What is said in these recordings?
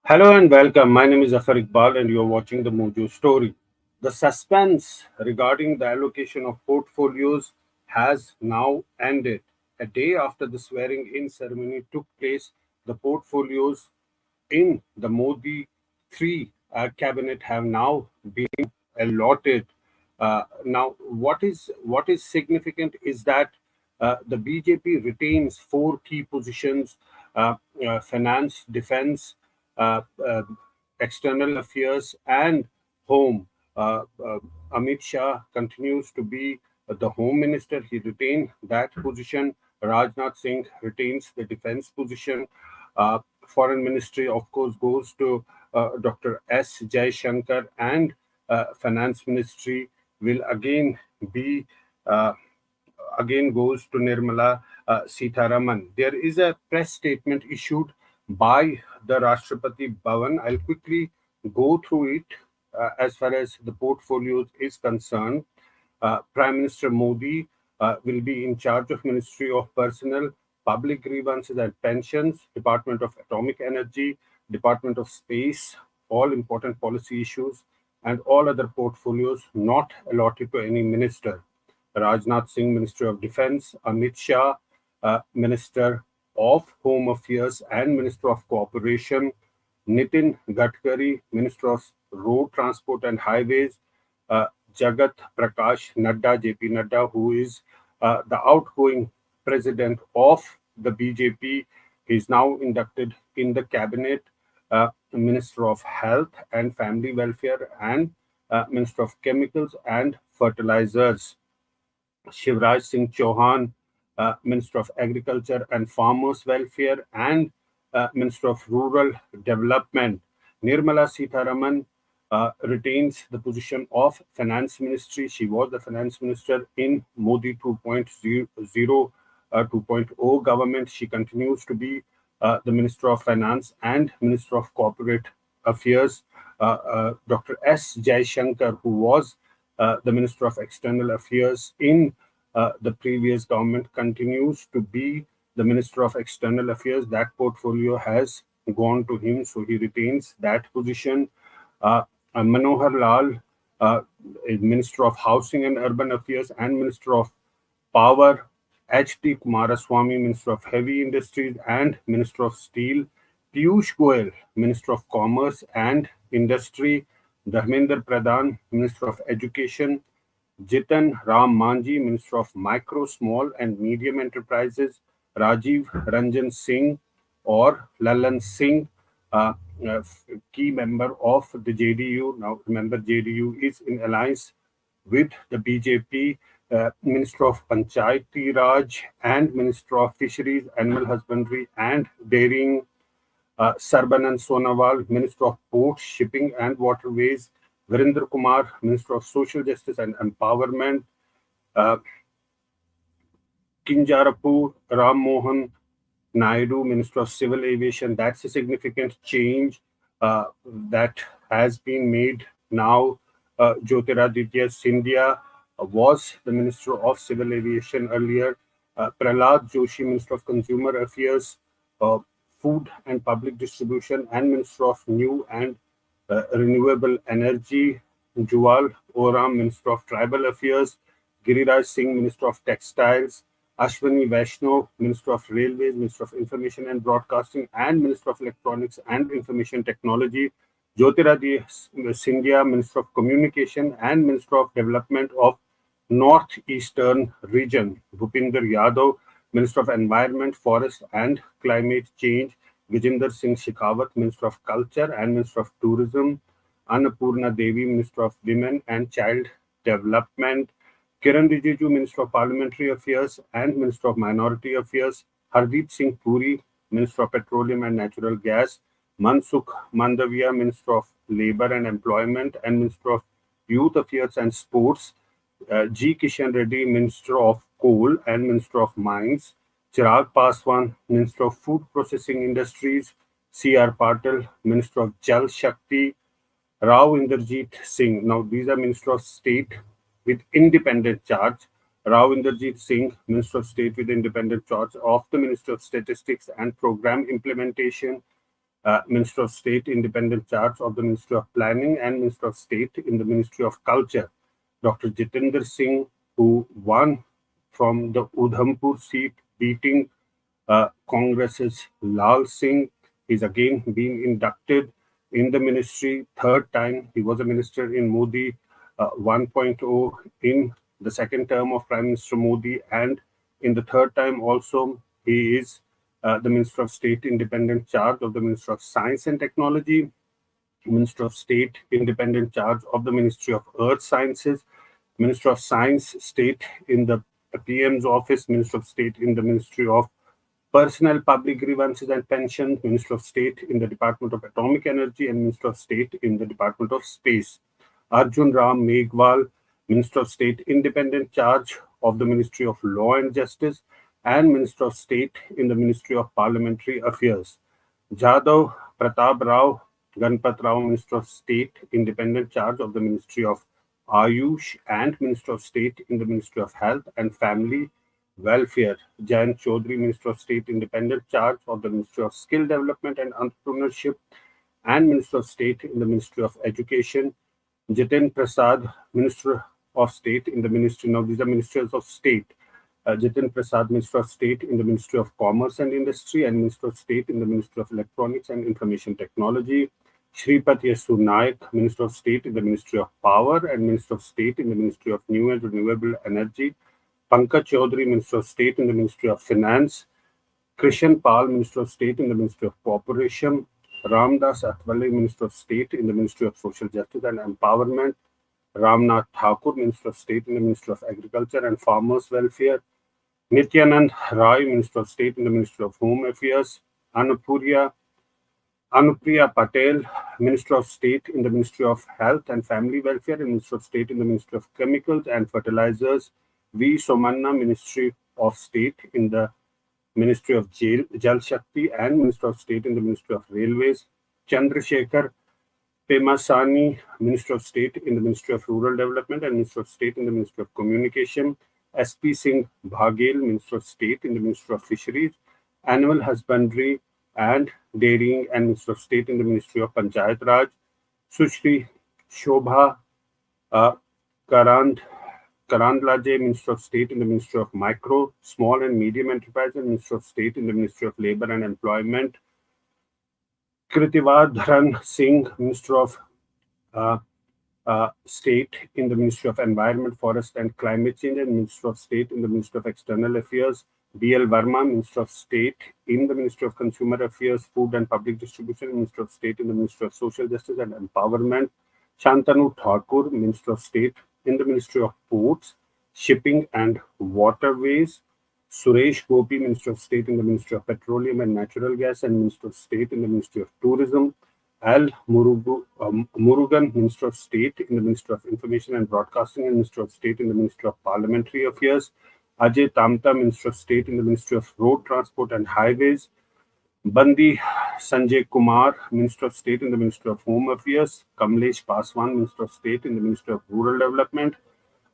Hello and welcome. My name is Zafar Iqbal, and you are watching the Mojo Story. The suspense regarding the allocation of portfolios has now ended. A day after the swearing in ceremony took place, the portfolios in the Modi 3 cabinet have now been allotted. Now, what is significant is that the BJP retains four key positions: finance, defense, uh, uh, external affairs, and home. Amit Shah continues to be the home minister. He retained that position. Rajnath Singh retains the defense position. Foreign ministry, of course, goes to Dr. S. Shankar, and finance ministry will be uh, again goes to Nirmala Sitharaman. There is a press statement issued by the Rashtrapati Bhavan. I'll quickly go through it as far as the portfolios is concerned. Prime Minister Modi will be in charge of Ministry of Personnel, Public Grievances and Pensions, Department of Atomic Energy, Department of Space, all important policy issues, and all other portfolios not allotted to any minister. Rajnath Singh, Minister of Defense; Amit Shah, Minister of Home Affairs and Minister of Cooperation; Nitin Gadkari, Minister of Road Transport and Highways; Jagat Prakash Nadda, JP Nadda, who is the outgoing president of the BJP. He is now inducted in the cabinet. Minister of Health and Family Welfare, and Minister of Chemicals and Fertilizers. Shivraj Singh Chauhan, Minister of Agriculture and Farmers Welfare, and Minister of Rural Development. Nirmala Sitharaman retains the position of Finance Ministry. She was the Finance Minister in Modi 2.0, 2.0 government. She continues to be the Minister of Finance and Minister of Corporate Affairs. Dr. S. Shankar, who was the Minister of External Affairs in the previous government, continues to be the Minister of External Affairs. That portfolio has gone to him, so he retains that position. Manohar Lal, Minister of Housing and Urban Affairs and Minister of Power; H.D. Kumaraswamy, Minister of Heavy Industries and Minister of Steel; Piyush Goyal, Minister of Commerce and Industry; Dharmendra Pradhan, Minister of Education; Jitan Ram Manji, Minister of Micro, Small and Medium Enterprises; Rajiv Ranjan Singh or Lalan Singh, uh, uh, key member of the JDU. Now, remember, JDU is in alliance with the BJP. Minister of Panchayati Raj and Minister of Fisheries, Animal Husbandry and Dairying; Sarbanan Sonowal, Minister of Ports, Shipping and Waterways; Virendra Kumar, Minister of Social Justice and Empowerment; uh, Kinjarapu Ram Mohan Naidu, Minister of Civil Aviation. That's a significant change that has been made now. Jyotiraditya Scindia was the Minister of Civil Aviation earlier. Prahlad Joshi, Minister of Consumer Affairs, uh, Food and Public Distribution, and Minister of New and Renewable Energy. Juwal Oram, Minister of Tribal Affairs; Giriraj Singh, Minister of Textiles; Ashwini Vaishnaw, Minister of Railways, Minister of Information and Broadcasting, and Minister of Electronics and Information Technology; Jyotiraditya Scindia, Minister of Communication and Minister of Development of Northeastern Region; Bhupinder Yadav, Minister of Environment, Forest and Climate Change; Vijender Singh Shekhawat, Minister of Culture and Minister of Tourism; Annapurna Devi, Minister of Women and Child Development; Kiran Rijiju, Minister of Parliamentary Affairs and Minister of Minority Affairs; Hardeep Singh Puri, Minister of Petroleum and Natural Gas; Mansukh Mandaviya, Minister of Labour and Employment and Minister of Youth Affairs and Sports; G. Kishan Reddy, Minister of Coal and Minister of Mines; Chirag Paswan, Minister of Food Processing Industries; C.R. Patil, Minister of Jal Shakti; Rao Inderjeet Singh. Now, these are Minister of State with independent charge. Rao Inderjeet Singh, Minister of State with independent charge of the Minister of Statistics and Program Implementation. Minister of State, independent charge of the Ministry of Planning, and Minister of State in the Ministry of Culture. Dr. Jitendra Singh, who won from the Udhampur seat, beating Congress's Lal Singh, is again being inducted in the ministry. Third time he was a minister in Modi 1.0 in the second term of Prime Minister Modi, and in the third time also he is the Minister of State, independent charge of the Minister of Science and Technology, Minister of State, independent charge of the Ministry of Earth Sciences, Minister of Science, State in the PM's office, Minister of State in the Ministry of Personnel, Public Grievances and Pensions, Minister of State in the Department of Atomic Energy, and Minister of State in the Department of Space. Arjun Ram Meghwal, Minister of State, independent charge of the Ministry of Law and Justice, and Minister of State in the Ministry of Parliamentary Affairs. Jadhav Pratap Rao Ganpat Rao, Minister of State, independent charge of the Ministry of Ayush, and Minister of State in the Ministry of Health and Family Welfare. Jayant Chaudhary, Minister of State, independent charge of the Ministry of Skill Development and Entrepreneurship, and Minister of State in the Ministry of Education. Jitin Prasad, Minister of State in the Ministry, now these are Ministers of State. Jitin Prasad, Minister of State in the Ministry of Commerce and Industry, and Minister of State in the Ministry of Electronics and Information Technology. Shripat Yesu Naik, Minister of State in the Ministry of Power, and Minister of State in the Ministry of New and Renewable Energy. Pankaj Chaudhary, Minister of State in the Ministry of Finance. Krishan Pal, Minister of State in the Ministry of Cooperation. Ramdas Athwale, Minister of State in the Ministry of Social Justice and Empowerment. Ramnath Thakur, Minister of State in the Ministry of Agriculture and Farmers Welfare. Nityanand Rai, Minister of State in the Ministry of Home Affairs. Anupriya Patel, Minister of State in the Ministry of Health and Family Welfare, and Minister of State in the Ministry of Chemicals and Fertilizers. V. Somanna, Ministry of State in the Ministry of Jal Shakti, and Minister of State in the Ministry of Railways. Chandrasekhar Pemasani, Minister of State in the Ministry of Rural Development and Minister of State in the Ministry of Communication. S.P. Singh Baghel, Minister of State in the Ministry of Fisheries, Animal Husbandry and Dairying, and Minister of State in the Ministry of Panchayat Raj. Sushri Shobha Karandlaje, Minister of State in the Ministry of Micro, Small and Medium Enterprise, and Minister of State in the Ministry of Labour and Employment. Kritivadharan Singh, Minister of State in the Ministry of Environment, Forest and Climate Change, and Minister of State in the Ministry of External Affairs. B.L. Verma, Minister of State in the Ministry of Consumer Affairs, Food and Public Distribution, Minister of State in the Ministry of Social Justice and Empowerment. Shantanu Thakur, Minister of State in the Ministry of Ports, Shipping and Waterways. Suresh Gopi, Minister of State in the Ministry of Petroleum and Natural Gas, and Minister of State in the Ministry of Tourism. Al Murugan, Minister of State in the Ministry of Information and Broadcasting, and Minister of State in the Ministry of Parliamentary Affairs. Ajay Tamta, Minister of State in the Ministry of Road Transport and Highways. Bandi Sanjay Kumar, Minister of State in the Ministry of Home Affairs. Kamlesh Paswan, Minister of State in the Ministry of Rural Development.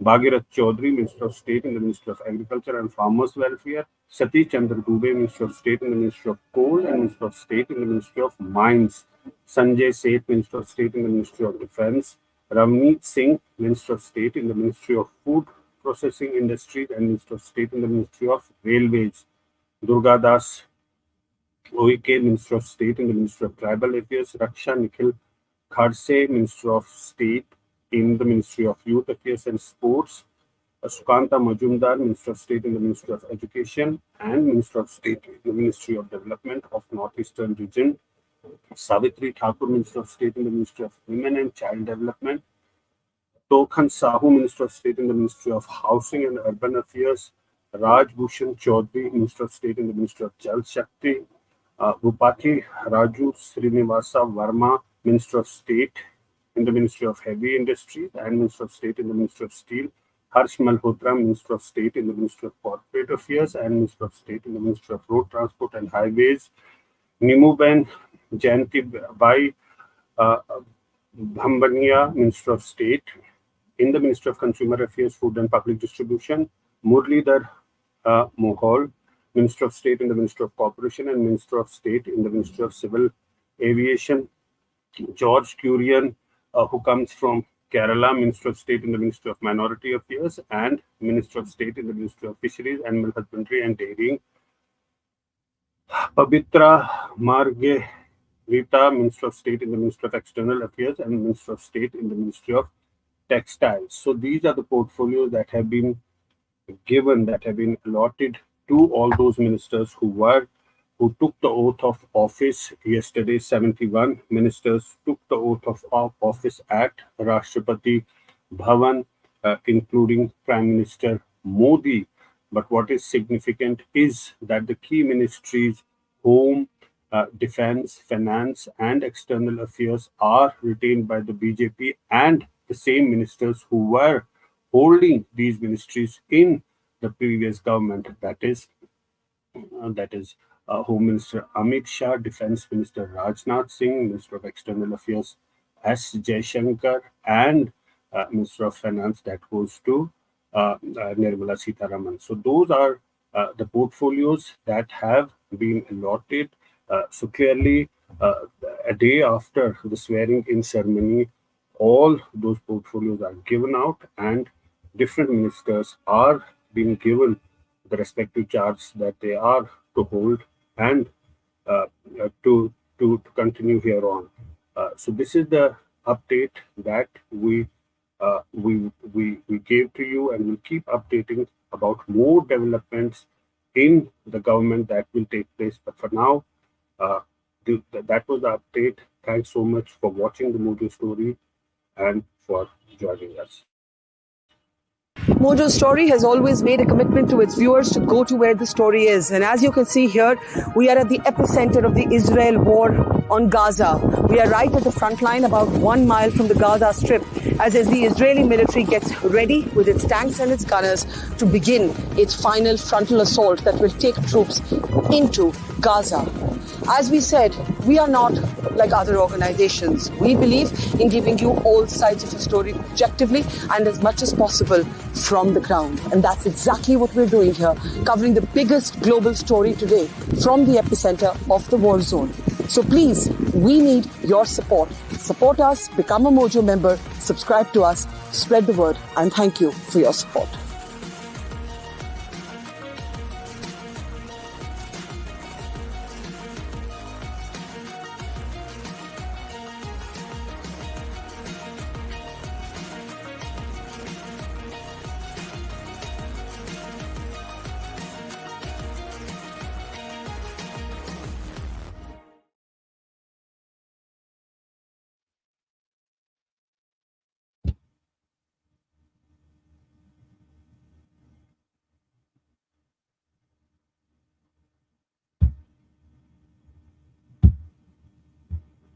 Bhagirath Chaudhary, Minister of State in the Ministry of Agriculture and Farmers Welfare. Satish Chandra Dubey, Minister of State in the Ministry of Coal, and Minister of State in the Ministry of Mines. Sanjay Seth, Minister of State in the Ministry of Defence. Ramneet Singh, Minister of State in the Ministry of Food Processing Industries, and Minister of State in the Ministry of Railways. Durga Das Oike, Minister of State in the Ministry of Tribal Affairs. Raksha Nikhil Khadse, Minister of State in the Ministry of Youth Affairs and Sports. Sukanta Majumdar, Minister of State in the Ministry of Education, and Minister of State in the Ministry of Development of Northeastern Region. Savitri Thakur, Minister of State in the Ministry of Women and Child Development. Tokhan Sahu, Minister of State in the Ministry of Housing and Urban Affairs. Raj Bhushan Chaudhary, Minister of State in the Ministry of Jal Shakti. Bhupati Raju Srinivasa Verma, Minister of State in the Ministry of Heavy Industries and Minister of State in the Ministry of Steel. Harsh Malhotra, Minister of State in the Ministry of Corporate Affairs and Minister of State in the Ministry of Road Transport and Highways. Nimuben Jayanti Bai Bhambania, Minister of State in the Ministry of Consumer Affairs, Food and Public Distribution. Murlidhar Mohol, Minister of State in the Ministry of Cooperation and Minister of State in the Ministry of Civil Aviation, George Kurian, who comes from Kerala, Minister of State in the Ministry of Minority Affairs and Minister of State in the Ministry of Fisheries, Animal Husbandry and Dairying. Pabitra Marge Rita, Minister of State in the Ministry of External Affairs and Minister of State in the Ministry of Textiles. So these are the portfolios that have been given, that have been allotted to all those ministers who took the oath of office yesterday. 71 ministers took the oath of office at Rashtrapati Bhavan, including Prime Minister Modi. But what is significant is that the key ministries, Home, Defense, Finance, and External Affairs, are retained by the BJP, and the same ministers who were holding these ministries in the previous government, that is Home Minister Amit Shah, Defense Minister Rajnath Singh, Minister of External Affairs S. Jaishankar, and Minister of Finance, that goes to Nirmala Sitharaman. So those are the portfolios that have been allotted. So clearly, a day after the swearing-in ceremony, all those portfolios are given out, and different ministers are being given the respective charge that they are to hold and to continue here on. So this is the update that we gave to you, and we'll keep updating about more developments in the government that will take place. But for now, that was the update. Thanks so much for watching the Mojo Story and for joining us. Mojo Story has always made a commitment to its viewers to go to where the story is. And as you can see here, we are at the epicenter of the Israel war on Gaza. We are right at the front line, about 1 mile from the Gaza Strip, as the Israeli military gets ready with its tanks and its gunners to begin its final frontal assault that will take troops into Gaza. As we said, we are not like other organizations. We believe in giving you all sides of the story objectively and as much as possible from the ground. And that's exactly what we're doing here, covering the biggest global story today from the epicenter of the war zone. So please, we need your support. Support us, become a Mojo member, subscribe to us, spread the word, and thank you for your support.